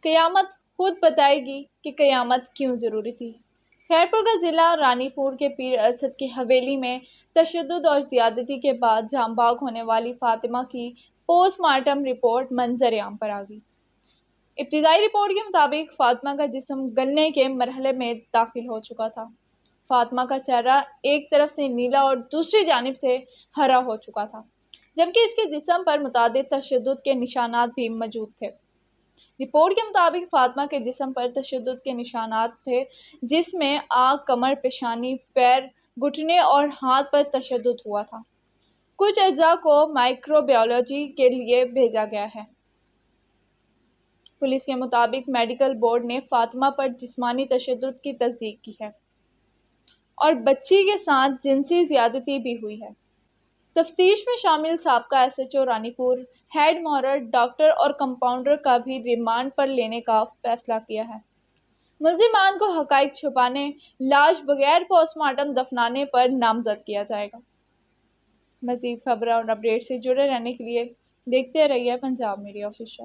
قیامت خود بتائے گی کہ قیامت کیوں ضروری تھی۔ خیرپور کا ضلع رانی پور کے پیر اسد کی حویلی میں تشدد اور زیادتی کے بعد جاں بحق ہونے والی فاطمہ کی پوسٹ مارٹم رپورٹ منظر عام پر آ گئی۔ ابتدائی رپورٹ کے مطابق فاطمہ کا جسم گلنے کے مرحلے میں داخل ہو چکا تھا۔ فاطمہ کا چہرہ ایک طرف سے نیلا اور دوسری جانب سے ہرا ہو چکا تھا، جبکہ اس کے جسم پر متعدد تشدد کے نشانات بھی موجود تھے۔ رپورٹ کے مطابق فاطمہ کے جسم پر تشدد کے نشانات تھے، جس میں آنکھ، کمر، پیشانی، پیر، گھٹنے اور ہاتھ پر تشدد ہوا تھا۔ کچھ اعضاء کو مائکرو بایولوجی کے لیے بھیجا گیا ہے۔ پولیس کے مطابق میڈیکل بورڈ نے فاطمہ پر جسمانی تشدد کی تصدیق کی ہے اور بچی کے ساتھ جنسی زیادتی بھی ہوئی ہے۔ تفتیش میں شامل سابقہ ایس ایچ او رانی پور، ہیڈ مہرر، ڈاکٹر اور کمپاؤنڈر کا بھی ریمانڈ پر لینے کا فیصلہ کیا ہے۔ ملزمان کو حقائق چھپانے، لاش بغیر پوسٹ مارٹم دفنانے پر نامزد کیا جائے گا۔ مزید خبریں اور اپڈیٹ سے جڑے رہنے کے لیے دیکھتے رہیے پنجاب میڈیا آفیشل۔